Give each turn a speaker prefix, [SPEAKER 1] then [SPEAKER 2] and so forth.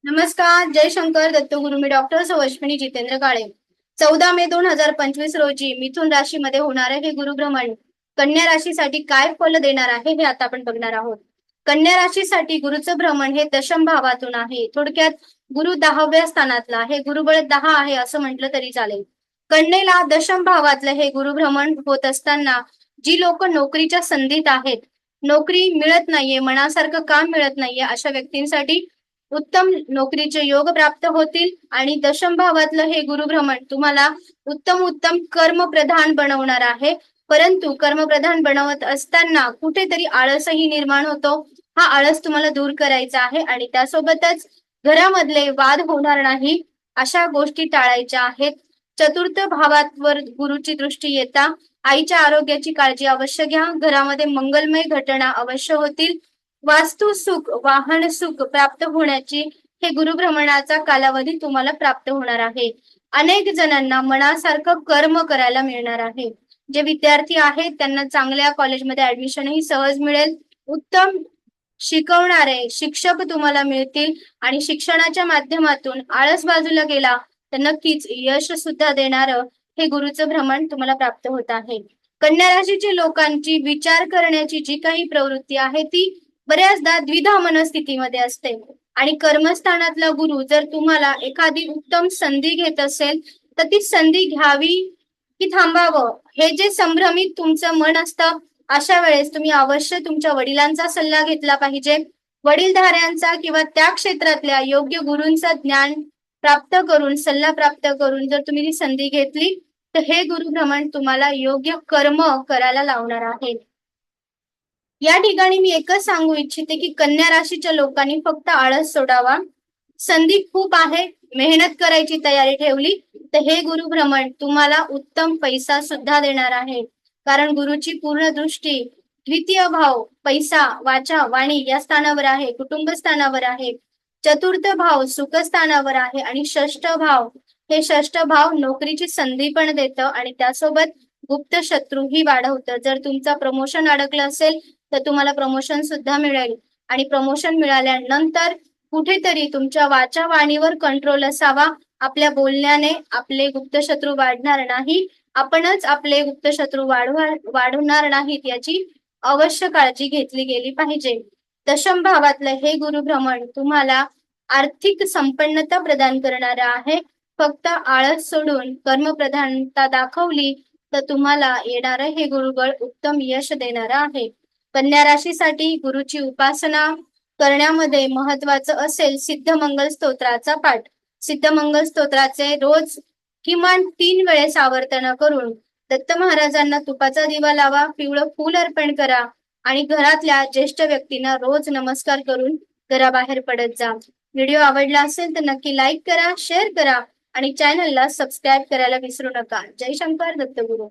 [SPEAKER 1] नमस्कार. जय शंकर दत्तगुरु. मी डॉक्टर अश्विनी जितेंद्र काळे. 14 मे 2025 रोजी मिथुन राशीमध्ये होणारे हे गुरुभ्रमण कन्या राशीसाठी काय फल देणार आहे हे आता आपण बघणार आहोत. कन्या राशीसाठी गुरुचं भ्रमण हे दशम भावातून आहे. थोडक्यात गुरु 10व्या स्थानातला आहे. गुरुबळ 10 आहे असं म्हटलं तरी चालेल. कन्येला दशम भावातलं हे गुरुभ्रमण होत असताना जी लोक नोकरीच्या संधीत आहेत, नोकरी मिळत नाहीये, मनासारखं काम मिळत नाहीये, अशा व्यक्तींसाठी उत्तम नोकरीचे योग प्राप्त होतील. आणि दशम भावातलं हे गुरुभ्रमण तुम्हाला उत्तम उत्तम कर्मप्रधान बनवणार आहे. परंतु कर्मप्रधान बनवत असताना कुठेतरी आळसही निर्माण होतो. हा आळस तुम्हाला दूर करायचा आहे आणि त्यासोबतच घरामधले वाद होणार नाही अशा गोष्टी टाळायच्या आहेत. चतुर्थ भावावर गुरुची दृष्टी येता आईच्या आरोग्याची काळजी अवश्य घ्या. घरामध्ये मंगलमय घटना अवश्य होतील. वास्तु सुख, वाहन सुख प्राप्त होण्याची हे गुरुभ्रमणाचा कालावधी तुम्हाला प्राप्त होणार आहे. अनेक जणांना मनासारखं कर्म करायला मिळणार आहे. जे विद्यार्थी आहेत त्यांना चांगल्या कॉलेजमध्ये ऍडमिशनही सहज मिळेल. उत्तम शिकवणारे शिक्षक तुम्हाला मिळतील आणि शिक्षणाच्या माध्यमातून आळस बाजूला गेला तर नक्कीच यश सुद्धा देणारं हे गुरुचं भ्रमण तुम्हाला प्राप्त होत आहे. कन्या राशीच्या लोकांची विचार करण्याची जी काही प्रवृत्ती आहे ती बऱ्याचदा द्विधा मनस्थितीमध्ये असते. आणि कर्मस्थानातला गुरु जर तुम्हाला एखादी उत्तम संधी घेत असेल तर ती संधी घ्यावी की थांबावं हे जे संभ्रमित तुमचं मन असतं, अशा वेळेस तुम्ही अवश्य तुमच्या वडिलांचा सल्ला घेतला पाहिजे. वडीलधाऱ्यांचा किंवा त्या क्षेत्रातल्या योग्य गुरूंचा ज्ञान प्राप्त करून, सल्ला प्राप्त करून जर तुम्ही ती संधी घेतली तर हे गुरुभ्रमण तुम्हाला योग्य कर्म करायला लावणार आहे. या ठिकाणी मी एकच सांगू इच्छिते की कन्या राशीच्या लोकांनी फक्त आळस सोडावा. संधी खूप आहे, मेहनत करायची तयारी ठेवली तर हे गुरुभ्रमण तुम्हाला उत्तम पैसा सुद्धा देणार आहे. कारण गुरुची पूर्ण दृष्टी द्वितीय भाव पैसा, वाचा, वाणी या स्थानावर आहे, कुटुंब स्थानावर आहे. चतुर्थ भाव सुखस्थानावर आहे आणि षष्ठ भाव, हे षष्ठ भाव नोकरीची संधी पण देतं आणि त्यासोबत गुप्त शत्रूही वाढवतं. जर तुमचा प्रमोशन अडकलं असेल तर तुम्हाला प्रमोशन सुद्धा मिळेल आणि प्रमोशन मिळाल्यानंतर कुठेतरी तुमच्या वाचा वाणीवर कंट्रोल असावा. आपल्या बोलण्याने आपले गुप्तशत्रू वाढणार नाही, आपणच आपले गुप्तशत्रू वाढवणार नाहीत याची अवश्य काळजी घेतली गेली पाहिजे. दशम भावातलं हे गुरुभ्रमण तुम्हाला आर्थिक संपन्नता प्रदान करणार आहे. फक्त आळस सोडून कर्मप्रधानता दाखवली तर तुम्हाला येणारं हे गुरुबळ उत्तम यश देणार आहे. कन्या राशीसाठी गुरुची उपासना करण्यामध्ये महत्वाचं असेल सिद्धमंगल स्तोत्राचा पाठ. सिद्धमंगल स्तोत्राचे रोज किमान 3 वेळेस आवर्तन करून दत्त महाराजांना तुपाचा दिवा लावा, पिवळं फूल अर्पण करा आणि घरातल्या ज्येष्ठ व्यक्तींना रोज नमस्कार करून घराबाहेर पडत जा. व्हिडिओ आवडला असेल तर नक्की लाईक करा, शेअर करा आणि चॅनलला सबस्क्राईब करायला विसरू नका. जय शंकर दत्तगुरु.